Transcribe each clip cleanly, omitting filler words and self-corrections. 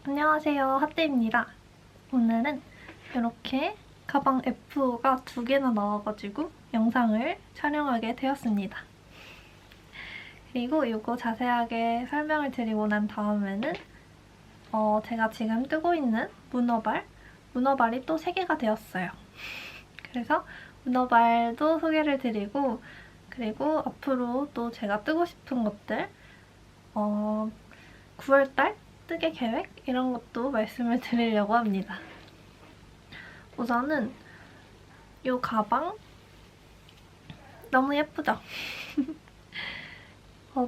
안녕하세요, 하띠입니다. 오늘은 이렇게 가방 F가 2개나 나와가지고 영상을 촬영하게 되었습니다. 그리고 이거 자세하게 설명을 드리고 난 다음에는 제가 지금 뜨고 있는 문어발이 또 3개가 되었어요. 그래서 문어발도 소개를 드리고, 그리고 앞으로 또 제가 뜨고 싶은 것들 9월달 뜨개 계획 이런 것도 말씀을 드리려고 합니다. 우선은 이 가방 너무 예쁘죠?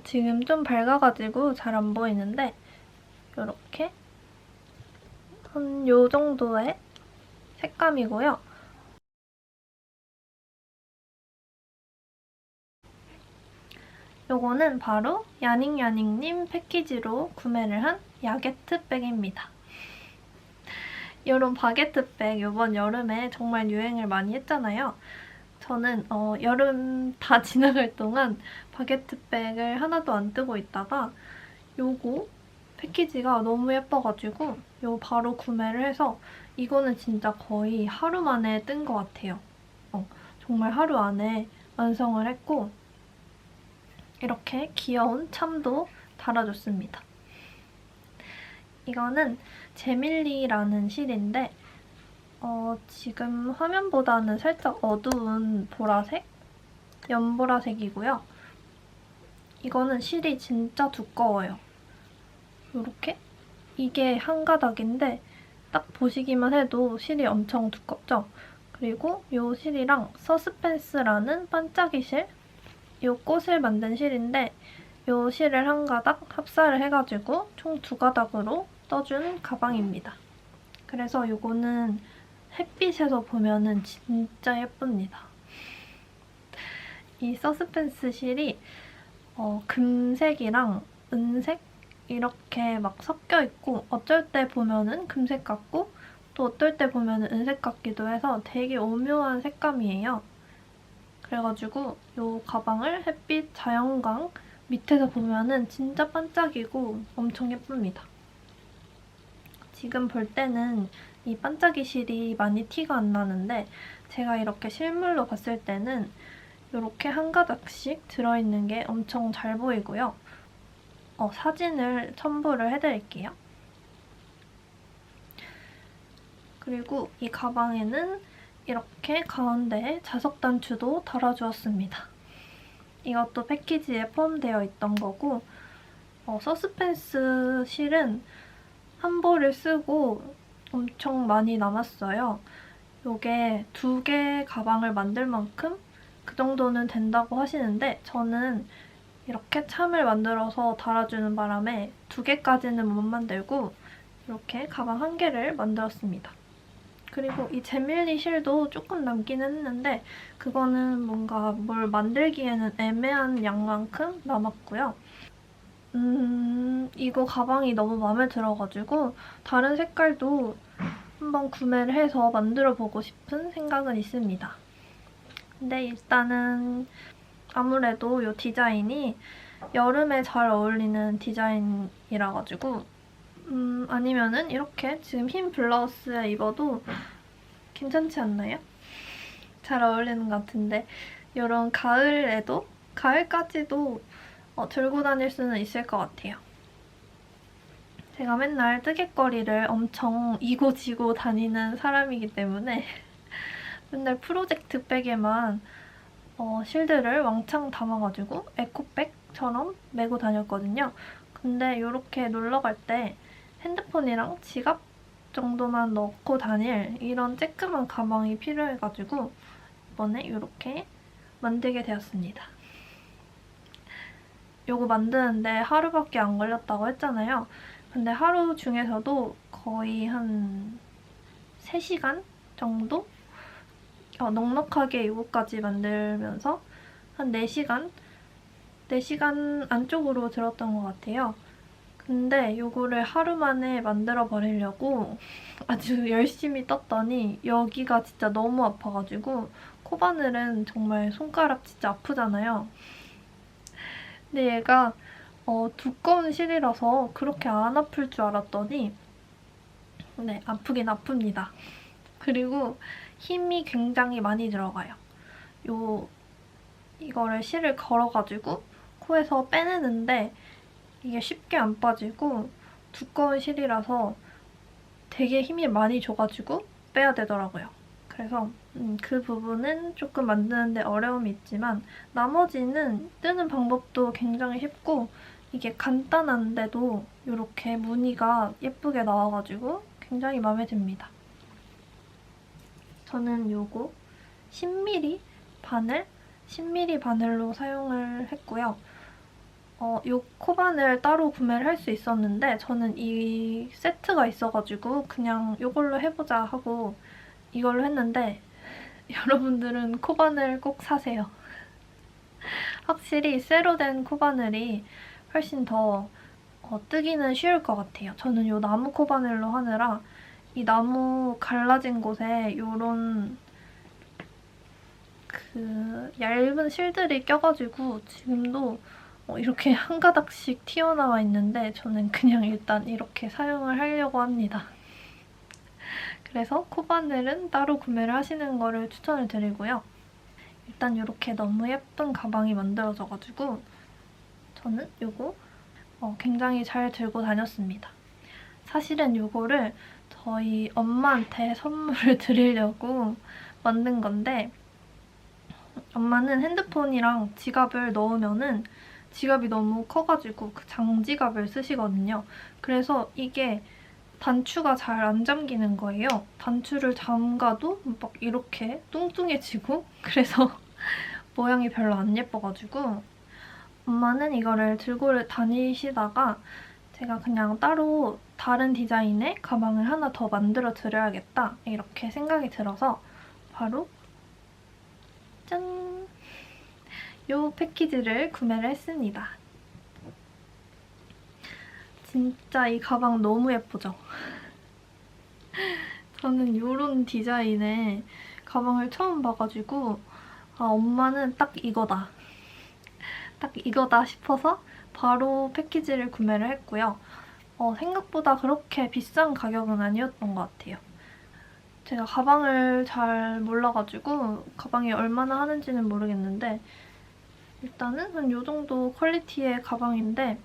지금 좀 밝아가지고 잘 안 보이는데 이렇게 한 요 정도의 색감이고요. 요거는 바로 야닝야닝님 패키지로 구매를 한 야게트 백입니다. 이런 바게트 백 이번 여름에 정말 유행을 많이 했잖아요. 저는 여름 다 지나갈 동안 바게트 백을 하나도 안 뜨고 있다가 요거 패키지가 너무 예뻐가지고 요 바로 구매를 해서 이거는 진짜 거의 하루 만에 뜬 것 같아요. 정말 하루 안에 완성을 했고 이렇게 귀여운 참도 달아줬습니다. 이거는 제밀리라는 실인데 지금 화면보다는 살짝 어두운 보라색? 연보라색이고요. 이거는 실이 진짜 두꺼워요. 이렇게? 이게 한 가닥인데 딱 보시기만 해도 실이 엄청 두껍죠? 그리고 이 실이랑 서스펜스라는 반짝이 실? 이 꽃을 만든 실인데 이 실을 한 가닥 합사를 해가지고 총 2가닥으로 떠준 가방입니다. 그래서 이거는 햇빛에서 보면은 진짜 예쁩니다. 이 서스펜스 실이 금색이랑 은색 이렇게 막 섞여 있고 어쩔 때 보면은 금색 같고 또 어떨 때 보면은 은색 같기도 해서 되게 오묘한 색감이에요. 그래가지고 이 가방을 햇빛 자연광 밑에서 보면은 진짜 반짝이고 엄청 예쁩니다. 지금 볼 때는 이 반짝이 실이 많이 티가 안 나는데 제가 이렇게 실물로 봤을 때는 이렇게 한 가닥씩 들어있는 게 엄청 잘 보이고요. 사진을 첨부를 해드릴게요. 그리고 이 가방에는 이렇게 가운데에 자석 단추도 달아주었습니다. 이것도 패키지에 포함되어 있던 거고 서스펜스 실은 한 벌을 쓰고 엄청 많이 남았어요. 요게 2개 가방을 만들 만큼 그 정도는 된다고 하시는데 저는 이렇게 참을 만들어서 달아주는 바람에 2개까지는 못 만들고 이렇게 가방 1개를 만들었습니다. 그리고 이 제밀리 실도 조금 남긴 했는데 그거는 뭔가 뭘 만들기에는 애매한 양만큼 남았고요. 이거 가방이 너무 마음에 들어가지고 다른 색깔도 한번 구매를 해서 만들어보고 싶은 생각은 있습니다. 근데 일단은 아무래도 이 디자인이 여름에 잘 어울리는 디자인이라 가지고 아니면은 이렇게 지금 흰 블라우스에 입어도 괜찮지 않나요? 잘 어울리는 것 같은데 이런 가을까지도 들고 다닐 수는 있을 것 같아요. 제가 맨날 뜨개거리를 엄청 이고지고 다니는 사람이기 때문에 맨날 프로젝트 백에만 실들을 왕창 담아가지고 에코백처럼 메고 다녔거든요. 근데 이렇게 놀러 갈 때 핸드폰이랑 지갑 정도만 넣고 다닐 이런 쬐끄만 가방이 필요해가지고 이번에 이렇게 만들게 되었습니다. 이거 만드는데 하루밖에 안 걸렸다고 했잖아요. 근데 하루 중에서도 거의 한 3시간 정도? 넉넉하게 이거까지 만들면서 한 4시간? 4시간 안쪽으로 들었던 것 같아요. 근데 이거를 하루 만에 만들어 버리려고 아주 열심히 떴더니 여기가 진짜 너무 아파가지고 코바늘은 정말 손가락 진짜 아프잖아요. 근데 얘가 두꺼운 실이라서 그렇게 안 아플 줄 알았더니 네, 아프긴 아픕니다. 그리고 힘이 굉장히 많이 들어가요. 이거를 실을 걸어가지고 코에서 빼내는데 이게 쉽게 안 빠지고 두꺼운 실이라서 되게 힘이 많이 줘가지고 빼야 되더라고요. 그래서 그 부분은 조금 만드는데 어려움이 있지만 나머지는 뜨는 방법도 굉장히 쉽고 이게 간단한데도 이렇게 무늬가 예쁘게 나와가지고 굉장히 마음에 듭니다. 저는 요거 10mm 바늘, 10mm 바늘로 사용을 했고요. 요 코바늘 따로 구매를 할 수 있었는데 저는 이 세트가 있어가지고 그냥 이걸로 해보자 하고 이걸로 했는데 여러분들은 코바늘 꼭 사세요. 확실히 쇠로 된 코바늘이 훨씬 더 뜨기는 쉬울 것 같아요. 저는 이 나무 코바늘로 하느라 이 나무 갈라진 곳에 요런 그 얇은 실들이 껴가지고 지금도 이렇게 한 가닥씩 튀어나와 있는데 저는 그냥 일단 이렇게 사용을 하려고 합니다. 그래서 코바늘은 따로 구매를 하시는 거를 추천을 드리고요. 일단 이렇게 너무 예쁜 가방이 만들어져가지고 저는 이거 굉장히 잘 들고 다녔습니다. 사실은 이거를 저희 엄마한테 선물을 드리려고 만든 건데 엄마는 핸드폰이랑 지갑을 넣으면은 지갑이 너무 커가지고 그 장지갑을 쓰시거든요. 그래서 이게 단추가 잘 안 잠기는 거예요. 단추를 잠가도 막 이렇게 뚱뚱해지고 그래서 모양이 별로 안 예뻐가지고 엄마는 이거를 들고 다니시다가 제가 그냥 따로 다른 디자인의 가방을 하나 더 만들어 드려야겠다 이렇게 생각이 들어서 바로 짠! 이 패키지를 구매를 했습니다. 진짜 이 가방 너무 예쁘죠? 저는 이런 디자인의 가방을 처음 봐가지고 아, 엄마는 딱 이거다. 딱 이거다 싶어서 바로 패키지를 구매를 했고요. 생각보다 그렇게 비싼 가격은 아니었던 것 같아요. 제가 가방을 잘 몰라가지고 가방이 얼마나 하는지는 모르겠는데 일단은 한 이 정도 퀄리티의 가방인데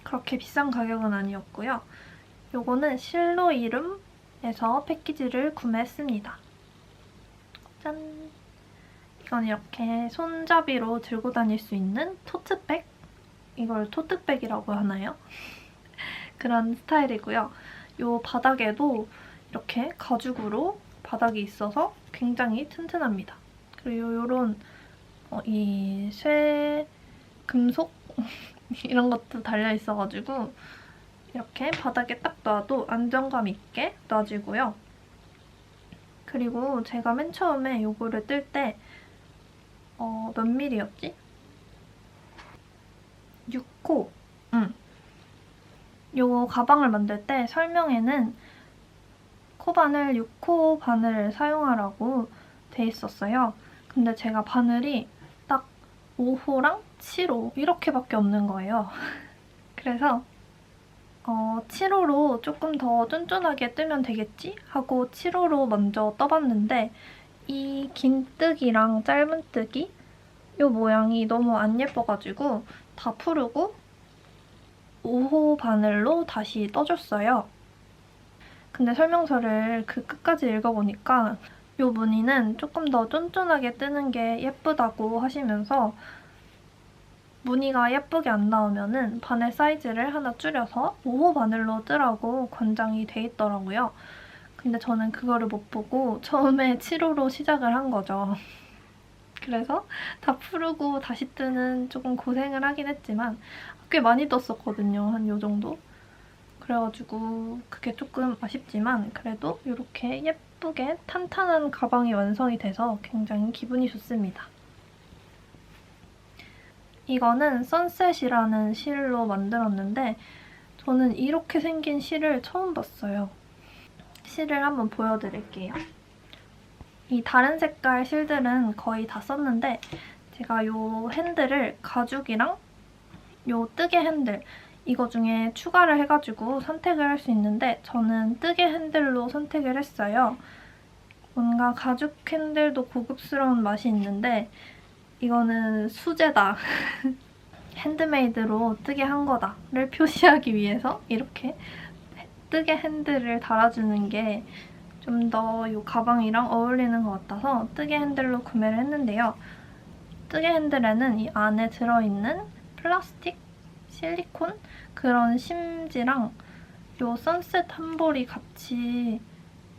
그렇게 비싼 가격은 아니었고요. 요거는 실로 이름에서 패키지를 구매했습니다. 짠! 이건 이렇게 손잡이로 들고 다닐 수 있는 토트백? 이걸 토트백이라고 하나요? 그런 스타일이고요. 요 바닥에도 이렇게 가죽으로 바닥이 있어서 굉장히 튼튼합니다. 그리고 요런 이 쇠, 금속? 이런 것도 달려있어가지고 이렇게 바닥에 딱 놔도 안정감 있게 놔지고요. 그리고 제가 맨 처음에 요거를 뜰 때 몇 밀리였지? 6호. 요거 가방을 만들 때 설명에는 코바늘 6호 바늘을 사용하라고 돼 있었어요. 근데 제가 바늘이 딱 5호랑 7호 이렇게밖에 없는 거예요. 그래서 7호로 조금 더 쫀쫀하게 뜨면 되겠지? 하고 7호로 먼저 떠봤는데 이 긴뜨기랑 짧은뜨기 이 모양이 너무 안 예뻐가지고 다 푸르고 5호 바늘로 다시 떠줬어요. 근데 설명서를 그 끝까지 읽어보니까 이 무늬는 조금 더 쫀쫀하게 뜨는 게 예쁘다고 하시면서 무늬가 예쁘게 안 나오면은 바늘 사이즈를 하나 줄여서 5호 바늘로 뜨라고 권장이 돼 있더라고요. 근데 저는 그거를 못 보고 처음에 7호로 시작을 한 거죠. 그래서 다 푸르고 다시 뜨는 조금 고생을 하긴 했지만 꽤 많이 떴었거든요. 한 요 정도? 그래가지고 그게 조금 아쉽지만 그래도 이렇게 예쁘게 탄탄한 가방이 완성이 돼서 굉장히 기분이 좋습니다. 이거는 선셋이라는 실로 만들었는데 저는 이렇게 생긴 실을 처음 봤어요. 실을 한번 보여드릴게요. 이 다른 색깔 실들은 거의 다 썼는데 제가 이 핸들을 가죽이랑 이 뜨개 핸들 이거 중에 추가를 해가지고 선택을 할 수 있는데 저는 뜨개 핸들로 선택을 했어요. 뭔가 가죽 핸들도 고급스러운 맛이 있는데 이거는 수제다. 핸드메이드로 뜨개 한 거다를 표시하기 위해서 이렇게 뜨개 핸들을 달아주는 게 좀 더 이 가방이랑 어울리는 것 같아서 뜨개 핸들로 구매를 했는데요. 뜨개 핸들에는 이 안에 들어있는 플라스틱, 실리콘 그런 심지랑 요 선셋 한 볼이 같이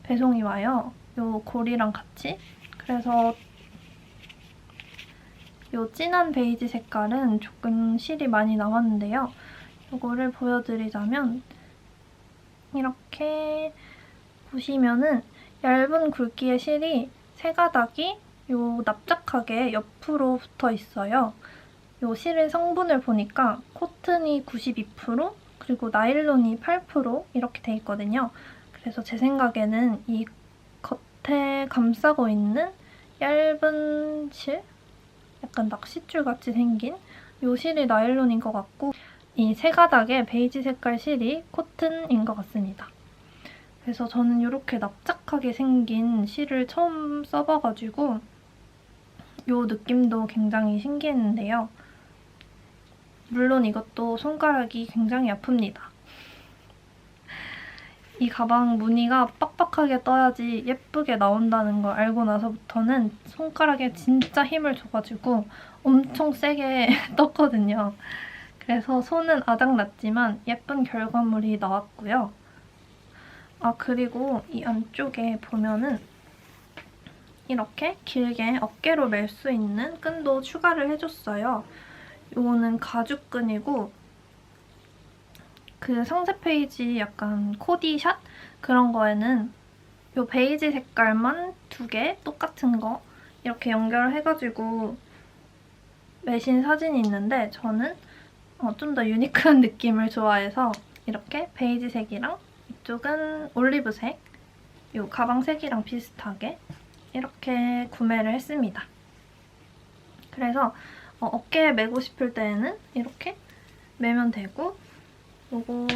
배송이 와요. 요 고리랑 같이. 그래서 요 진한 베이지 색깔은 조금 실이 많이 남았는데요. 이거를 보여드리자면 이렇게 보시면은 얇은 굵기의 실이 세 가닥이 요 납작하게 옆으로 붙어 있어요. 요 실의 성분을 보니까 코튼이 92%, 그리고 나일론이 8% 이렇게 돼 있거든요. 그래서 제 생각에는 이 겉에 감싸고 있는 얇은 실? 약간 낚싯줄 같이 생긴 요 실이 나일론인 것 같고 이 세 가닥의 베이지 색깔 실이 코튼인 것 같습니다. 그래서 저는 이렇게 납작하게 생긴 실을 처음 써봐가지고 요 느낌도 굉장히 신기했는데요. 물론 이것도 손가락이 굉장히 아픕니다. 이 가방 무늬가 빡빡하게 떠야지 예쁘게 나온다는 걸 알고 나서부터는 손가락에 진짜 힘을 줘가지고 엄청 세게 떴거든요. 그래서 손은 아작났지만 예쁜 결과물이 나왔고요. 아, 그리고 이 안쪽에 보면은 이렇게 길게 어깨로 멜 수 있는 끈도 추가를 해줬어요. 이거는 가죽끈이고 그 상세 페이지 약간 코디샷? 그런 거에는 이 베이지 색깔만 2개 똑같은 거 이렇게 연결해가지고 매신 사진이 있는데 저는 좀 더 유니크한 느낌을 좋아해서 이렇게 베이지색이랑 이쪽은 올리브색 이 가방 색이랑 비슷하게 이렇게 구매를 했습니다. 그래서 어깨에 메고 싶을 때에는 이렇게 매면 되고 요거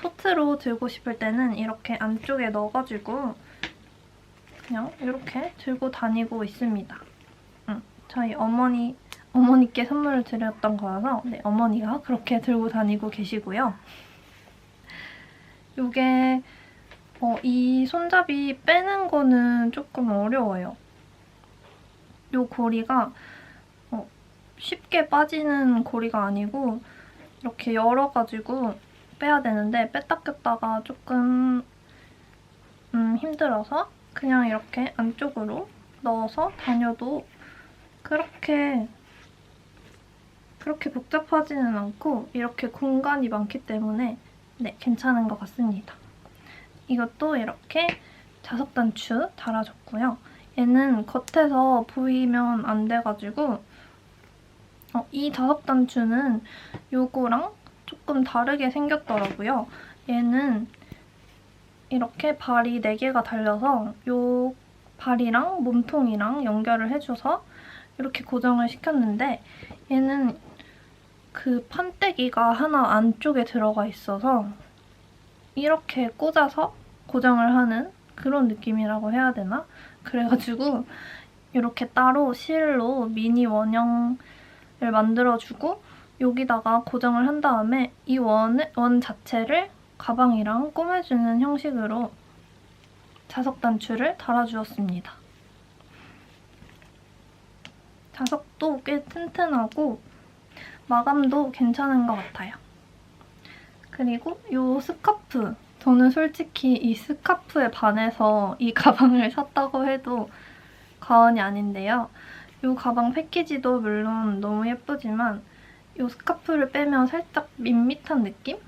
토트로 들고 싶을 때는 이렇게 안쪽에 넣어가지고 그냥 이렇게 들고 다니고 있습니다. 저희 어머니께 선물을 드렸던 거라서 네, 어머니가 그렇게 들고 다니고 계시고요. 이게 이 손잡이 빼는 거는 조금 어려워요. 이 고리가 쉽게 빠지는 고리가 아니고 이렇게 열어가지고 빼야 되는데 뺐다 꼈다가 조금 힘들어서 그냥 이렇게 안쪽으로 넣어서 다녀도 그렇게 복잡하지는 않고 이렇게 공간이 많기 때문에 네, 괜찮은 것 같습니다. 이것도 이렇게 자석 단추 달아줬고요. 얘는 겉에서 보이면 안 돼가지고 이 자석 단추는 요거랑 조금 다르게 생겼더라고요. 얘는 이렇게 발이 4개가 달려서 요 발이랑 몸통이랑 연결을 해줘서 이렇게 고정을 시켰는데 얘는 그 판때기가 하나 안쪽에 들어가 있어서 이렇게 꽂아서 고정을 하는 그런 느낌이라고 해야 되나? 그래가지고 이렇게 따로 실로 미니 원형을 만들어주고 여기다가 고정을 한 다음에 이 원 자체를 가방이랑 꾸며주는 형식으로 자석 단추를 달아주었습니다. 자석도 꽤 튼튼하고 마감도 괜찮은 것 같아요. 그리고 이 스카프. 저는 솔직히 이 스카프에 반해서 이 가방을 샀다고 해도 과언이 아닌데요. 이 가방 패키지도 물론 너무 예쁘지만 이 스카프를 빼면 살짝 밋밋한 느낌?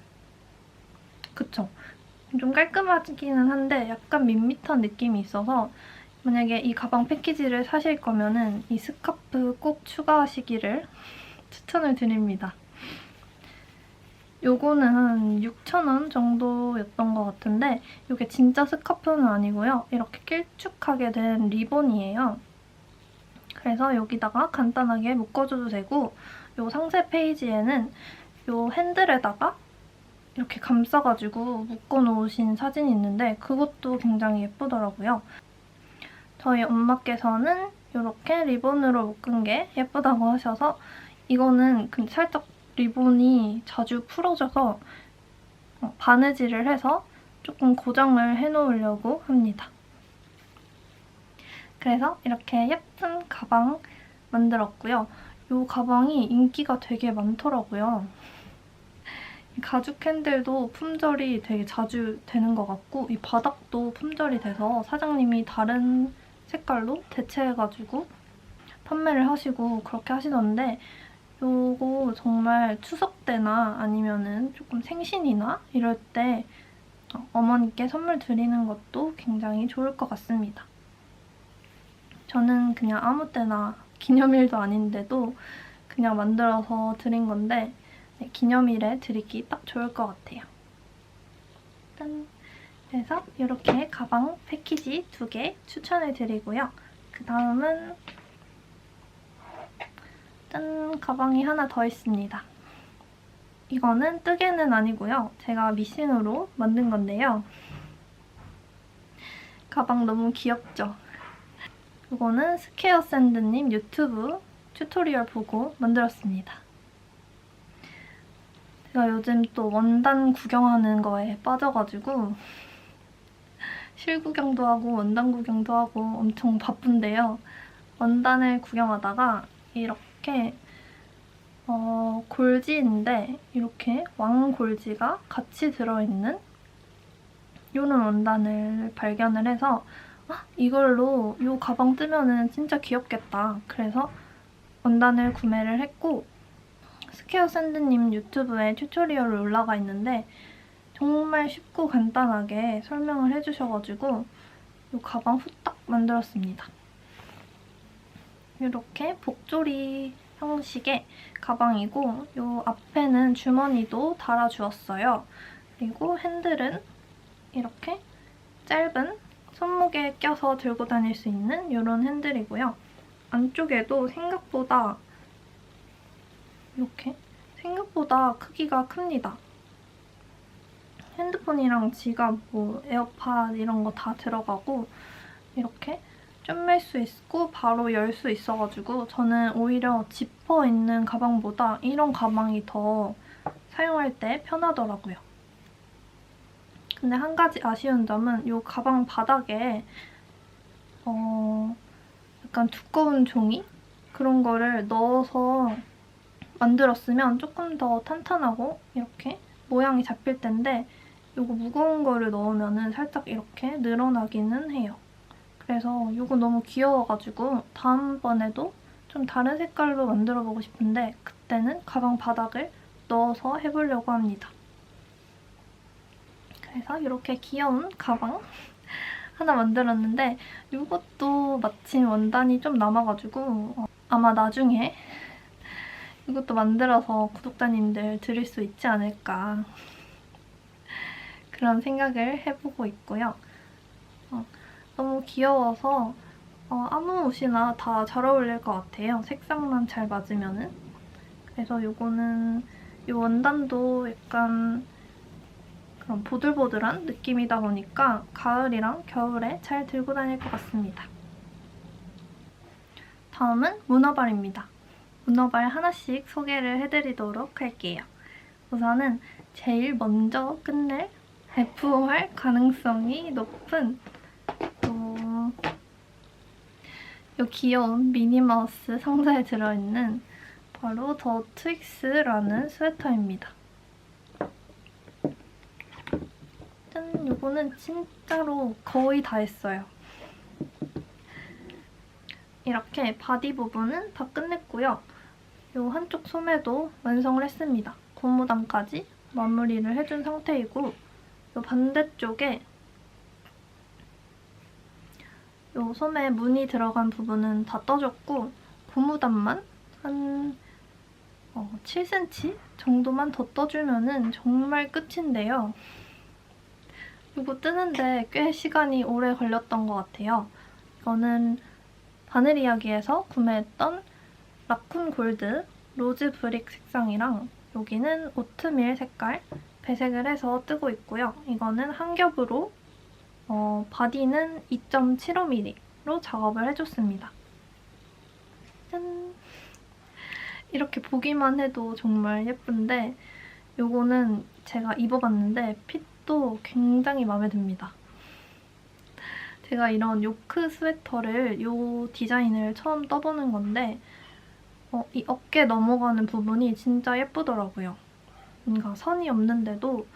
그쵸? 좀 깔끔하기는 한데 약간 밋밋한 느낌이 있어서 만약에 이 가방 패키지를 사실 거면은 이 스카프 꼭 추가하시기를 추천을 드립니다. 요거는 한 6,000원 정도였던 것 같은데 이게 진짜 스카프는 아니고요. 이렇게 길쭉하게 된 리본이에요. 그래서 여기다가 간단하게 묶어줘도 되고 요 상세 페이지에는 요 핸들에다가 이렇게 감싸가지고 묶어놓으신 사진이 있는데 그것도 굉장히 예쁘더라고요. 저희 엄마께서는 이렇게 리본으로 묶은 게 예쁘다고 하셔서 이거는 살짝 리본이 자주 풀어져서 바느질을 해서 조금 고정을 해놓으려고 합니다. 그래서 이렇게 예쁜 가방 만들었고요. 이 가방이 인기가 되게 많더라고요. 가죽 핸들도 품절이 되게 자주 되는 것 같고 이 바닥도 품절이 돼서 사장님이 다른 색깔로 대체해가지고 판매를 하시고 그렇게 하시던데 요거 정말 추석 때나 아니면은 조금 생신이나 이럴 때 어머니께 선물 드리는 것도 굉장히 좋을 것 같습니다. 저는 그냥 아무 때나 기념일도 아닌데도 그냥 만들어서 드린 건데 기념일에 드리기 딱 좋을 것 같아요. 짠! 그래서 이렇게 가방 패키지 2개 추천해드리고요. 그 다음은 짠! 가방이 하나 더 있습니다. 이거는 뜨개는 아니고요. 제가 미싱으로 만든 건데요. 가방 너무 귀엽죠? 이거는 스퀘어 샌드님 유튜브 튜토리얼 보고 만들었습니다. 제가 요즘 또 원단 구경하는 거에 빠져가지고 실 구경도 하고 원단 구경도 하고 엄청 바쁜데요. 원단을 구경하다가 이렇게 골지인데 이렇게 왕골지가 같이 들어있는 이런 원단을 발견을 해서 이걸로 이 가방 뜨면은 진짜 귀엽겠다. 그래서 원단을 구매를 했고 스퀘어 샌드님 유튜브에 튜토리얼이 올라가 있는데 정말 쉽고 간단하게 설명을 해주셔가지고 이 가방 후딱 만들었습니다. 이렇게 복조리 형식의 가방이고 이 앞에는 주머니도 달아주었어요. 그리고 핸들은 이렇게 짧은 손목에 껴서 들고 다닐 수 있는 이런 핸들이고요. 안쪽에도 생각보다 이렇게 생각보다 크기가 큽니다. 핸드폰이랑 지갑, 에어팟 이런 거 다 들어가고 이렇게 좀 맬 수 있고 바로 열 수 있어가지고 저는 오히려 지퍼 있는 가방보다 이런 가방이 더 사용할 때 편하더라고요. 근데 한 가지 아쉬운 점은 이 가방 바닥에 약간 두꺼운 종이? 그런 거를 넣어서 만들었으면 조금 더 탄탄하고 이렇게 모양이 잡힐 텐데 이거 무거운 거를 넣으면 살짝 이렇게 늘어나기는 해요. 그래서 이거 너무 귀여워가지고 다음번에도 좀 다른 색깔로 만들어보고 싶은데 그때는 가방 바닥을 넣어서 해보려고 합니다. 그래서 이렇게 귀여운 가방 하나 만들었는데 이것도 마침 원단이 좀 남아가지고 아마 나중에 이것도 만들어서 구독자님들 드릴 수 있지 않을까 그런 생각을 해보고 있고요. 너무 귀여워서 아무 옷이나 다 잘 어울릴 것 같아요. 색상만 잘 맞으면은. 그래서 이거는 이 원단도 약간 그런 보들보들한 느낌이다 보니까 가을이랑 겨울에 잘 들고 다닐 것 같습니다. 다음은 문어발입니다. 문어발 하나씩 소개를 해드리도록 할게요. 우선은 제일 먼저 끝낼 FOR 가능성이 높은 이 귀여운 미니마우스 상자에 들어있는 바로 더 트윅스라는 스웨터입니다. 짠! 이거는 진짜로 거의 다 했어요. 이렇게 바디 부분은 다 끝냈고요. 이 한쪽 소매도 완성을 했습니다. 고무단까지 마무리를 해준 상태이고 이 반대쪽에 이 소매 무늬 들어간 부분은 다 떠줬고 고무단만 한 7cm 정도만 더 떠주면 정말 끝인데요. 이거 뜨는데 꽤 시간이 오래 걸렸던 것 같아요. 이거는 바늘 이야기에서 구매했던 라쿤 골드 로즈 브릭 색상이랑 여기는 오트밀 색깔 배색을 해서 뜨고 있고요. 이거는 한 겹으로 바디는 2.75mm로 작업을 해줬습니다. 짠! 이렇게 보기만 해도 정말 예쁜데 요거는 제가 입어봤는데 핏도 굉장히 마음에 듭니다. 제가 이런 요크 스웨터를 요 디자인을 처음 떠보는 건데 이 어깨 넘어가는 부분이 진짜 예쁘더라고요. 뭔가 선이 없는데도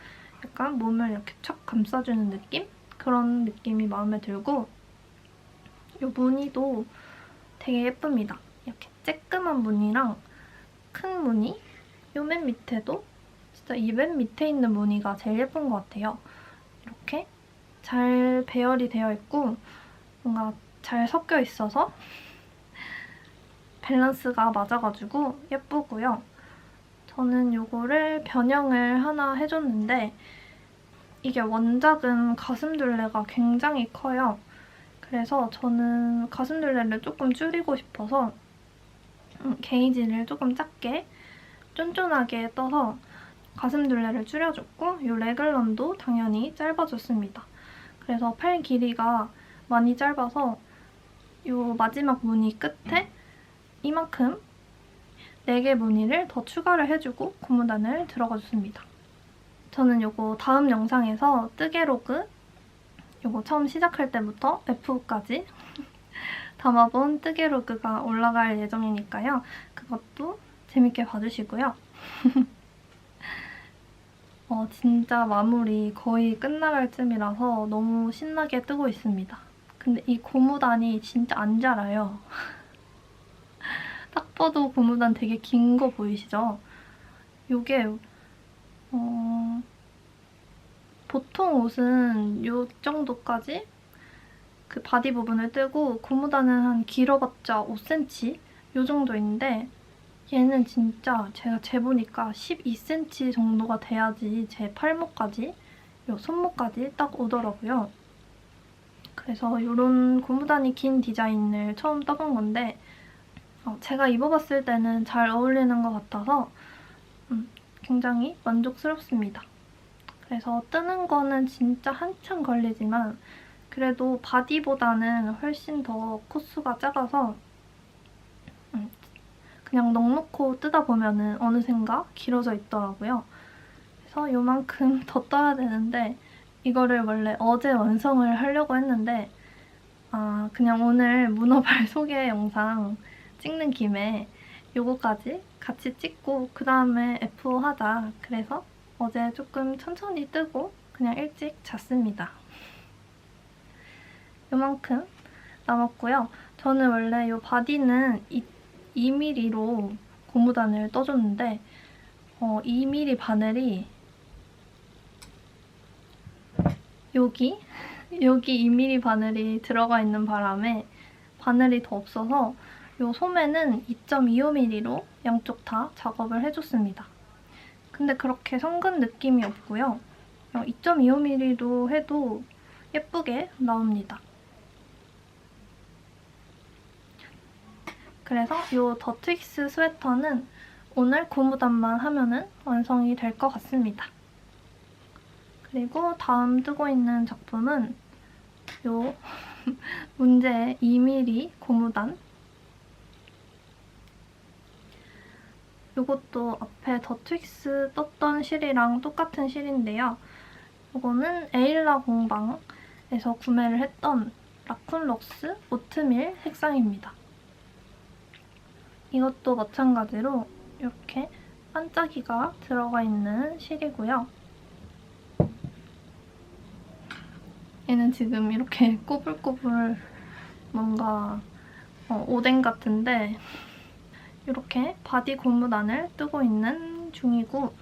약간 몸을 이렇게 촥 감싸주는 느낌? 그런 느낌이 마음에 들고 이 무늬도 되게 예쁩니다. 이렇게 쬐끄만 무늬랑 큰 무늬, 요 맨 밑에도 진짜 이 맨 밑에 있는 무늬가 제일 예쁜 것 같아요. 이렇게 잘 배열이 되어 있고 뭔가 잘 섞여 있어서 밸런스가 맞아가지고 예쁘고요. 저는 이거를 변형을 하나 해줬는데 이게 원작은 가슴둘레가 굉장히 커요. 그래서 저는 가슴둘레를 조금 줄이고 싶어서 게이지를 조금 작게 쫀쫀하게 떠서 가슴둘레를 줄여줬고 이 레글런도 당연히 짧아졌습니다. 그래서 팔 길이가 많이 짧아서 이 마지막 무늬 끝에 이만큼 4개 무늬를 더 추가를 해주고 고무단을 들어가줬습니다. 저는 이거 다음 영상에서 뜨개로그 이거 처음 시작할 때부터 F까지 담아본 뜨개로그가 올라갈 예정이니까요. 그것도 재밌게 봐주시고요. 진짜 마무리 거의 끝나갈 쯤이라서 너무 신나게 뜨고 있습니다. 근데 이 고무단이 진짜 안 자라요. 딱 봐도 고무단 되게 긴 거 보이시죠? 이게 보통 옷은 이 정도까지 그 바디 부분을 뜨고 고무단은 한 길어봤자 5cm? 이 정도인데 얘는 진짜 제가 재보니까 12cm 정도가 돼야지 제 팔목까지, 요 손목까지 딱 오더라고요. 그래서 이런 고무단이 긴 디자인을 처음 떠본 건데 제가 입어봤을 때는 잘 어울리는 것 같아서 굉장히 만족스럽습니다. 그래서 뜨는 거는 진짜 한참 걸리지만 그래도 바디보다는 훨씬 더 코수가 작아서 그냥 넉넉히 뜨다 보면은 어느샌가 길어져 있더라고요. 그래서 요만큼 더 떠야 되는데 이거를 원래 어제 완성을 하려고 했는데 그냥 오늘 문어발 소개 영상 찍는 김에 요거까지 같이 찍고 그 다음에 F 하자. 그래서 어제 조금 천천히 뜨고 그냥 일찍 잤습니다. 요만큼 남았고요. 저는 원래 이 바디는 2mm로 고무단을 떠줬는데 2mm 바늘이 여기 2mm 바늘이 들어가 있는 바람에 바늘이 더 없어서 이 소매는 2.25mm로 양쪽 다 작업을 해줬습니다. 근데 그렇게 성근 느낌이 없고요. 2.25mm로 해도 예쁘게 나옵니다. 그래서 이 더트윅스 스웨터는 오늘 고무단만 하면은 완성이 될 것 같습니다. 그리고 다음 뜨고 있는 작품은 이 문제의 2mm 고무단. 이것도 앞에 더트윅스 떴던 실이랑 똑같은 실인데요. 이거는 에일라 공방에서 구매를 했던 라쿤럭스 오트밀 색상입니다. 이것도 마찬가지로 이렇게 반짝이가 들어가 있는 실이고요. 얘는 지금 이렇게 꼬불꼬불 뭔가 오뎅 같은데 이렇게 바디 고무단을 뜨고 있는 중이고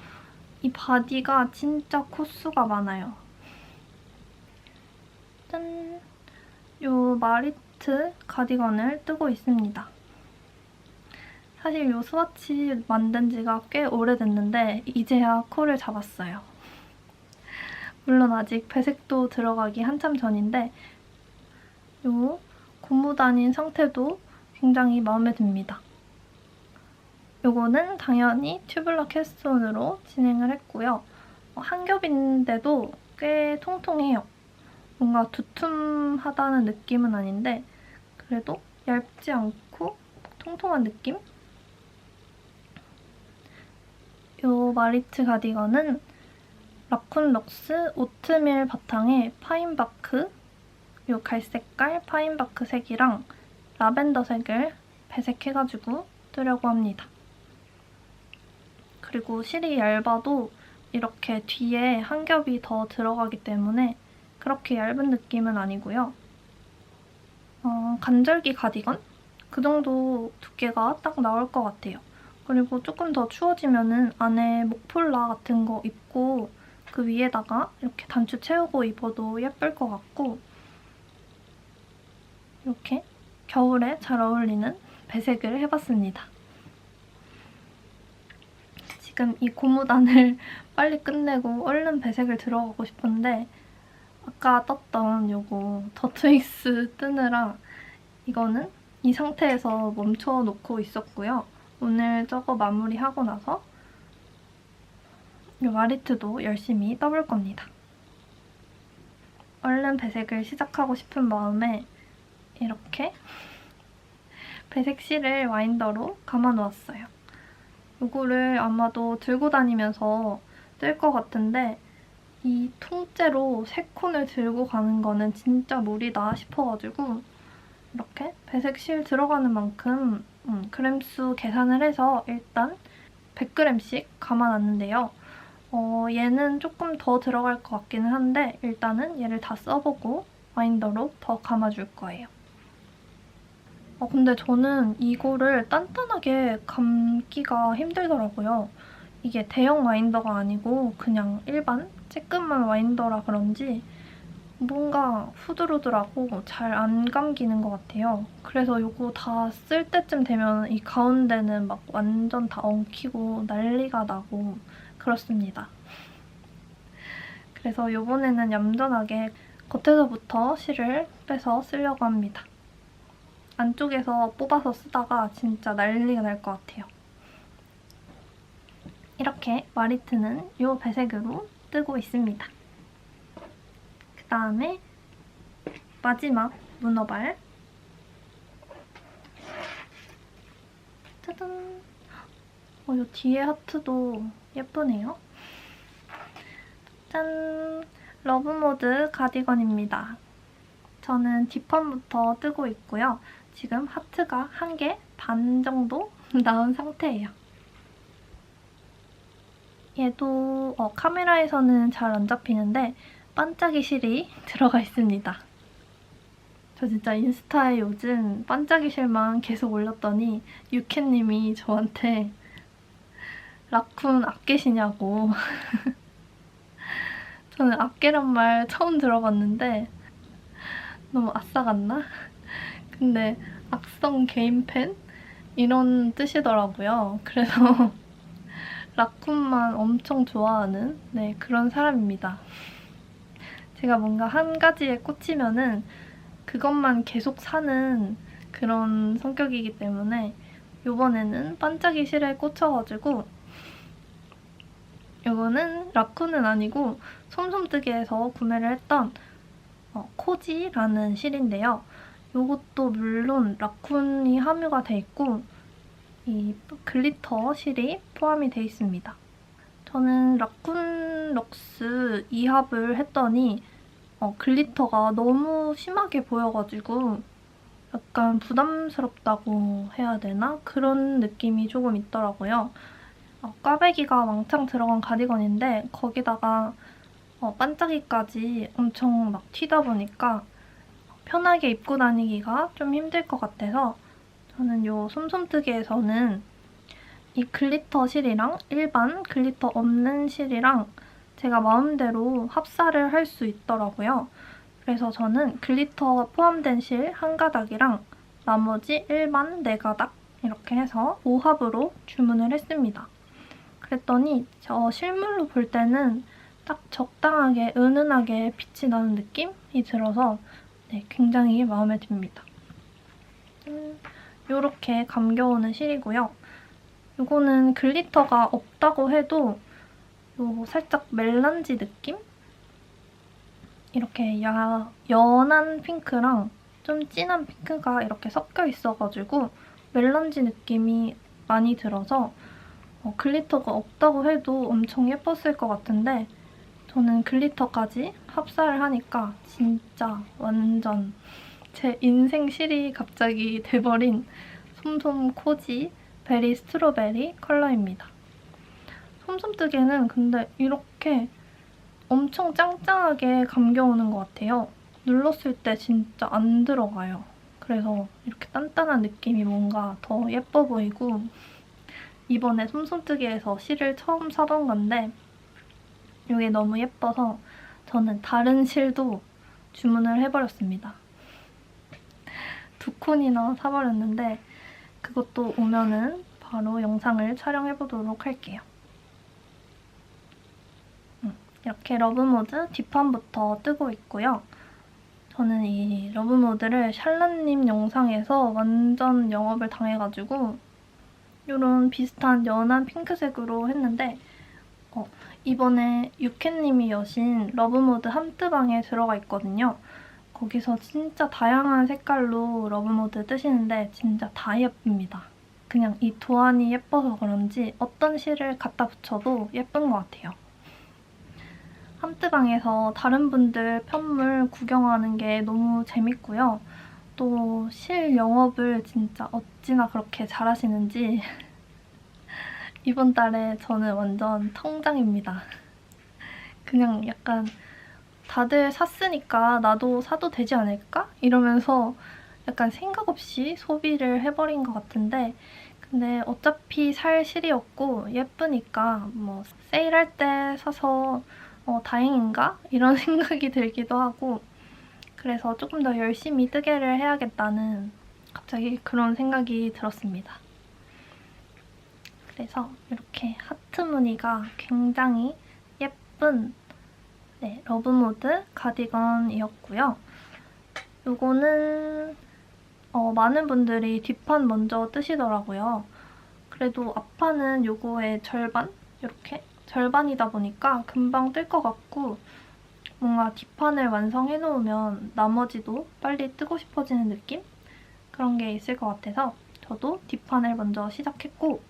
이 바디가 진짜 코수가 많아요. 짠! 요 마리트 가디건을 뜨고 있습니다. 사실 요 스와치 만든 지가 꽤 오래됐는데 이제야 콜을 잡았어요. 물론 아직 배색도 들어가기 한참 전인데 요 고무단인 상태도 굉장히 마음에 듭니다. 요거는 당연히 튜블러 캐스톤으로 진행을 했고요. 한 겹인데도 꽤 통통해요. 뭔가 두툼하다는 느낌은 아닌데 그래도 얇지 않고 통통한 느낌? 요 마리트 가디건은 라쿤 럭스 오트밀 바탕에 파인바크, 요 갈색깔 파인바크 색이랑 라벤더 색을 배색해가지고 뜨려고 합니다. 그리고 실이 얇아도 이렇게 뒤에 한 겹이 더 들어가기 때문에 그렇게 얇은 느낌은 아니고요. 간절기 가디건? 그 정도 두께가 딱 나올 것 같아요. 그리고 조금 더 추워지면은 안에 목폴라 같은 거 입고 그 위에다가 이렇게 단추 채우고 입어도 예쁠 것 같고 이렇게 겨울에 잘 어울리는 배색을 해봤습니다. 지금 이 고무단을 빨리 끝내고 얼른 배색을 들어가고 싶은데 아까 떴던 요거 더트윅스 뜨느라 이거는 이 상태에서 멈춰놓고 있었고요. 오늘 저거 마무리하고 나서 이 마리트도 열심히 떠볼 겁니다. 얼른 배색을 시작하고 싶은 마음에 이렇게 배색 실을 와인더로 감아놓았어요. 이거를 아마도 들고 다니면서 뜰 것 같은데 이 통째로 3콘을 들고 가는 거는 진짜 무리다 싶어가지고 이렇게 배색 실 들어가는 만큼 그램수 계산을 해서 일단 100g씩 감아놨는데요. 얘는 조금 더 들어갈 것 같기는 한데 일단은 얘를 다 써보고 와인더로 더 감아줄 거예요. 근데 저는 이거를 단단하게 감기가 힘들더라고요. 이게 대형 와인더가 아니고 그냥 일반 쬐끄만 와인더라 그런지 뭔가 후들후들하고 잘 안 감기는 것 같아요. 그래서 이거 다 쓸 때쯤 되면 이 가운데는 막 완전 다 엉키고 난리가 나고 그렇습니다. 그래서 이번에는 얌전하게 겉에서부터 실을 빼서 쓰려고 합니다. 안쪽에서 뽑아서 쓰다가 진짜 난리가 날 것 같아요. 이렇게 마리트는 이 배색으로 뜨고 있습니다. 그 다음에 마지막 문어발. 짜잔! 이 뒤에 하트도 예쁘네요. 짠! 러브모드 가디건입니다. 저는 뒷판부터 뜨고 있고요. 지금 하트가 1개 반 정도 나온 상태예요. 얘도 카메라에서는 잘 안 잡히는데 반짝이 실이 들어가 있습니다. 저 진짜 인스타에 요즘 반짝이 실만 계속 올렸더니 유캔님이 저한테 라쿤 악계시냐고 저는 악계란 말 처음 들어봤는데 너무 아싸 같나? 근데 악성 개인팬? 이런 뜻이더라고요. 그래서 라쿤만 엄청 좋아하는 그런 사람입니다. 제가 뭔가 한 가지에 꽂히면은 그것만 계속 사는 그런 성격이기 때문에 이번에는 반짝이 실에 꽂혀가지고 이거는 라쿤은 아니고 솜솜뜨기에서 구매를 했던 코지라는 실인데요. 이것도 물론 라쿤이 함유가 돼 있고 이 글리터 실이 포함이 돼 있습니다. 저는 라쿤 럭스 2합을 했더니 글리터가 너무 심하게 보여가지고 약간 부담스럽다고 해야 되나? 그런 느낌이 조금 있더라고요. 꽈배기가 왕창 들어간 가디건인데 거기다가 반짝이까지 엄청 막 튀다 보니까 편하게 입고 다니기가 좀 힘들 것 같아서 저는 요 솜솜뜨기에서는 이 글리터 실이랑 일반 글리터 없는 실이랑 제가 마음대로 합사를 할 수 있더라고요. 그래서 저는 글리터 포함된 실 1가닥이랑 나머지 일반 4가닥 이렇게 해서 5합으로 주문을 했습니다. 그랬더니 저 실물로 볼 때는 딱 적당하게 은은하게 빛이 나는 느낌이 들어서 굉장히 마음에 듭니다. 이렇게 감겨오는 실이고요. 이거는 글리터가 없다고 해도 요 살짝 멜란지 느낌? 이렇게 연한 핑크랑 좀 진한 핑크가 이렇게 섞여 있어가지고 멜란지 느낌이 많이 들어서 글리터가 없다고 해도 엄청 예뻤을 것 같은데 저는 글리터까지 합사를 하니까 진짜 완전 제 인생 실이 갑자기 돼버린 솜솜 코지 베리 스트로베리 컬러입니다. 솜솜뜨개는 근데 이렇게 엄청 짱짱하게 감겨오는 것 같아요. 눌렀을 때 진짜 안 들어가요. 그래서 이렇게 단단한 느낌이 뭔가 더 예뻐 보이고 이번에 솜솜뜨개에서 실을 처음 사본 건데 이게 너무 예뻐서 저는 다른 실도 주문을 해버렸습니다. 2콘이나 사버렸는데 그것도 오면은 바로 영상을 촬영해보도록 할게요. 이렇게 러브모드 뒷판부터 뜨고 있고요. 저는 이 러브모드를 샬란님 영상에서 완전 영업을 당해가지고 이런 비슷한 연한 핑크색으로 했는데 이번에 유캔님이 여신 러브모드 함뜨방에 들어가 있거든요. 거기서 진짜 다양한 색깔로 러브모드 뜨시는데 진짜 다 예쁩니다. 그냥 이 도안이 예뻐서 그런지 어떤 실을 갖다 붙여도 예쁜 것 같아요. 함뜨방에서 다른 분들 편물 구경하는 게 너무 재밌고요. 또 실 영업을 진짜 어찌나 그렇게 잘하시는지 이번 달에 저는 완전 통장입니다. 그냥 약간 다들 샀으니까 나도 사도 되지 않을까? 이러면서 약간 생각 없이 소비를 해버린 것 같은데 근데 어차피 살 실이었고 예쁘니까 뭐 세일할 때 사서 다행인가? 이런 생각이 들기도 하고 그래서 조금 더 열심히 뜨개를 해야겠다는 갑자기 그런 생각이 들었습니다. 그래서 이렇게 하트 무늬가 굉장히 예쁜 러브모드 가디건이었고요. 이거는 많은 분들이 뒷판 먼저 뜨시더라고요. 그래도 앞판은 이거의 절반? 이렇게 절반이다 보니까 금방 뜰 것 같고 뭔가 뒷판을 완성해놓으면 나머지도 빨리 뜨고 싶어지는 느낌? 그런 게 있을 것 같아서 저도 뒷판을 먼저 시작했고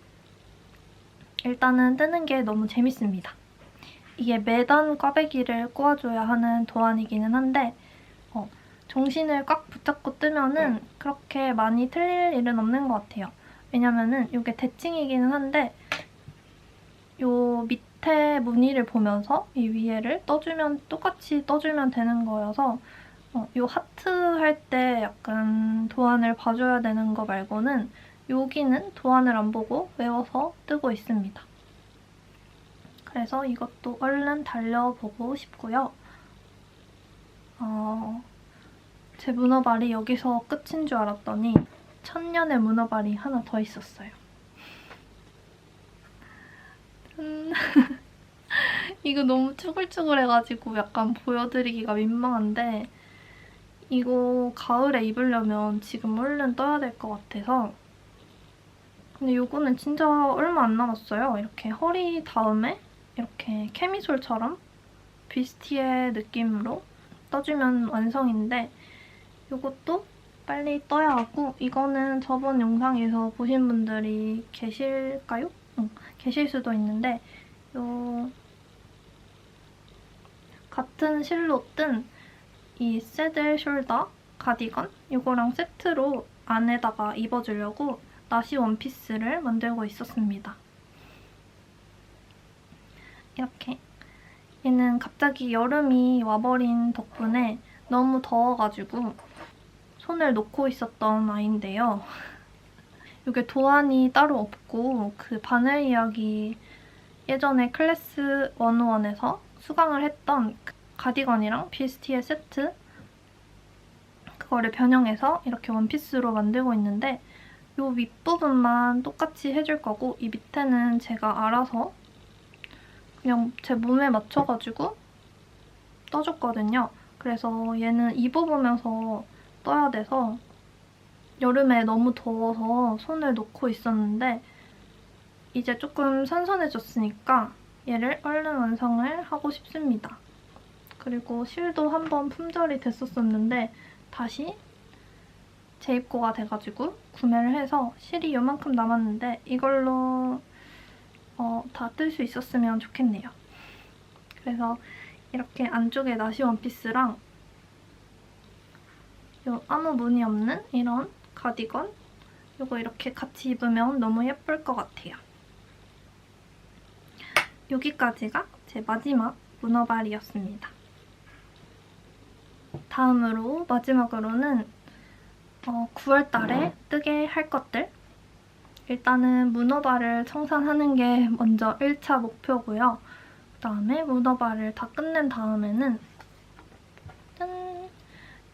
일단은 뜨는 게 너무 재밌습니다. 이게 매단 꽈배기를 꼬아줘야 하는 도안이기는 한데 정신을 꽉 붙잡고 뜨면은 그렇게 많이 틀릴 일은 없는 것 같아요. 왜냐면은 이게 대칭이기는 한데 요 밑에 무늬를 보면서 이 위에를 똑같이 떠주면 되는 거여서 요 하트 할 때 약간 도안을 봐줘야 되는 거 말고는 여기는 도안을 안 보고 외워서 뜨고 있습니다. 그래서 이것도 얼른 달려보고 싶고요. 제 문어발이 여기서 끝인 줄 알았더니 천년의 문어발이 하나 더 있었어요. 이거 너무 쭈글쭈글해가지고 약간 보여드리기가 민망한데 이거 가을에 입으려면 지금 얼른 떠야 될 것 같아서 근데 이거는 진짜 얼마 안 남았어요. 이렇게 허리 다음에 이렇게 캐미솔처럼 뷔스티의 느낌으로 떠주면 완성인데 이것도 빨리 떠야 하고 이거는 저번 영상에서 보신 분들이 계실까요? 계실 수도 있는데 요 같은 실로 뜬 이 새들 숄더 가디건 이거랑 세트로 안에다가 입어주려고 나시 원피스를 만들고 있었습니다. 이렇게 얘는 갑자기 여름이 와버린 덕분에 너무 더워가지고 손을 놓고 있었던 아이인데요. 이게 도안이 따로 없고 그 바늘 이야기 예전에 클래스 101에서 수강을 했던 가디건이랑 뷔스티의 세트 그거를 변형해서 이렇게 원피스로 만들고 있는데 이 윗부분만 똑같이 해줄 거고 이 밑에는 제가 알아서 그냥 제 몸에 맞춰가지고 떠줬거든요. 그래서 얘는 입어보면서 떠야 돼서 여름에 너무 더워서 손을 놓고 있었는데 이제 조금 선선해졌으니까 얘를 얼른 완성을 하고 싶습니다. 그리고 실도 한번 품절이 됐었었는데 다시 재입고가 돼가지고 구매를 해서 실이 요만큼 남았는데 이걸로 다 뜰 수 있었으면 좋겠네요. 그래서 이렇게 안쪽에 나시 원피스랑 요 아무 무늬 없는 이런 가디건 요거 이렇게 같이 입으면 너무 예쁠 것 같아요. 여기까지가 제 마지막 문어발이었습니다. 다음으로 마지막으로는 9월달에 뜨게 할 것들. 일단은 문어발을 청산하는 게 먼저 1차 목표고요. 그다음에 문어발을 다 끝낸 다음에는 짠!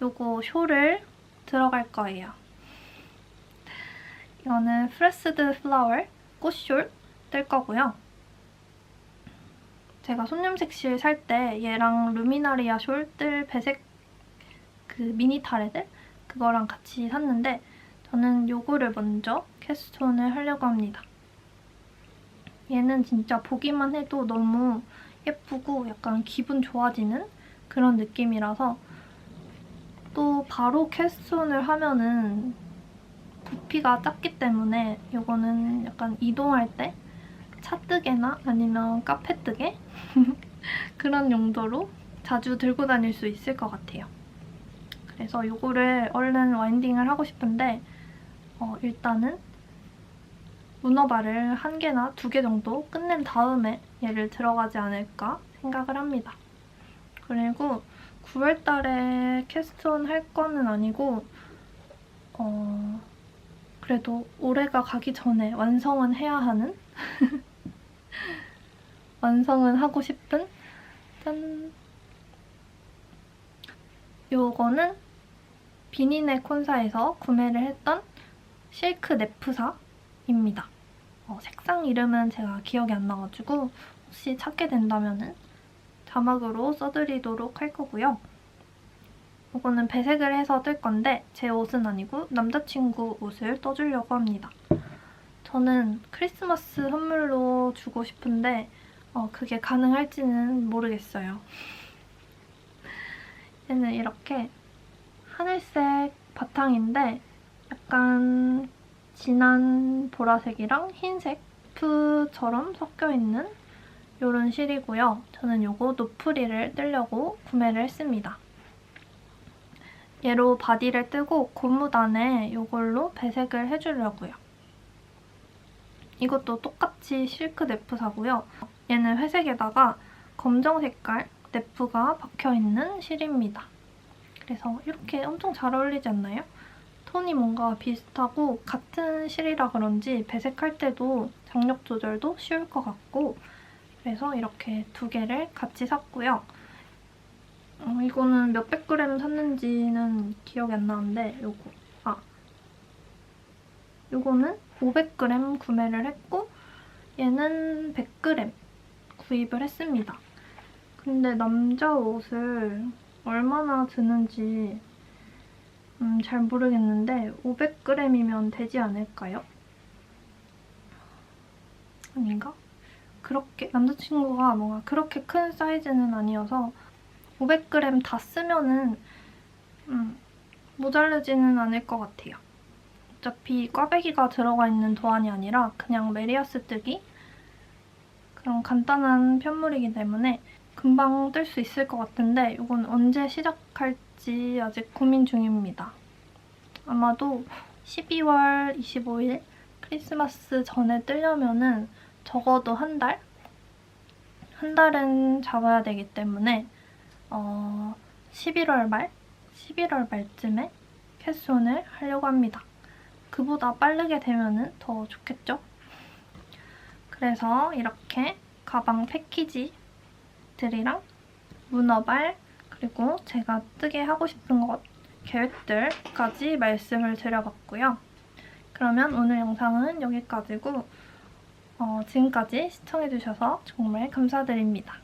요거 쇼를 들어갈 거예요. 이거는 프레스드 플라워 꽃숄 뜰 거고요. 제가 손님색실 살 때 얘랑 루미나리아 숄 뜰 배색 그 미니 타레들 그거랑 같이 샀는데 저는 요거를 먼저 캐스톤을 하려고 합니다. 얘는 진짜 보기만 해도 너무 예쁘고 약간 기분 좋아지는 그런 느낌이라서 또 바로 캐스톤을 하면은 부피가 작기 때문에 요거는 약간 이동할 때 차뜨개나 아니면 카페뜨개 그런 용도로 자주 들고 다닐 수 있을 것 같아요. 그래서 요거를 얼른 와인딩을 하고 싶은데 일단은 문어발을 1개나 2개 정도 끝낸 다음에 얘를 들어가지 않을까 생각을 합니다. 그리고 9월달에 캐스톤 할 거는 아니고 그래도 올해가 가기 전에 완성은 해야 하는 완성은 하고 싶은 짠! 요거는 비니네 콘사에서 구매를 했던 실크 네프사입니다. 색상 이름은 제가 기억이 안 나가지고 혹시 찾게 된다면 자막으로 써드리도록 할 거고요. 이거는 배색을 해서 뜰 건데 제 옷은 아니고 남자친구 옷을 떠주려고 합니다. 저는 크리스마스 선물로 주고 싶은데 그게 가능할지는 모르겠어요. 얘는 이렇게 하늘색 바탕인데 약간 진한 보라색이랑 흰색 푸처럼 섞여있는 이런 실이고요. 저는 요거 노프리를 뜨려고 구매를 했습니다. 얘로 바디를 뜨고 고무단에 이걸로 배색을 해주려고요. 이것도 똑같이 실크 네프사고요. 얘는 회색에다가 검정 색깔 네프가 박혀있는 실입니다. 그래서 이렇게 엄청 잘 어울리지 않나요? 톤이 뭔가 비슷하고 같은 실이라 그런지 배색할 때도 장력 조절도 쉬울 것 같고 그래서 이렇게 2개를 같이 샀고요. 이거는 몇백 그램 샀는지는 기억이 안 나는데 요거는 500g 구매를 했고 얘는 100g 구입을 했습니다. 근데 남자 옷을 얼마나 드는지 잘 모르겠는데 500g이면 되지 않을까요? 아닌가? 그렇게 남자친구가 뭔가 그렇게 큰 사이즈는 아니어서 500g 다 쓰면은 모자르지는 않을 것 같아요. 어차피 꽈배기가 들어가 있는 도안이 아니라 그냥 메리아스 뜨기? 그런 간단한 편물이기 때문에 금방 뜰 수 있을 것 같은데 이건 언제 시작할지 아직 고민 중입니다. 아마도 12월 25일 크리스마스 전에 뜨려면은 적어도 한 달? 한 달은 잡아야 되기 때문에 11월 말쯤에 캐스톤을 하려고 합니다. 그보다 빠르게 되면 더 좋겠죠? 그래서 이렇게 가방 패키지들이랑 문어발 그리고 제가 뜨게 하고 싶은 것 계획들까지 말씀을 드려봤고요. 그러면 오늘 영상은 여기까지고 지금까지 시청해주셔서 정말 감사드립니다.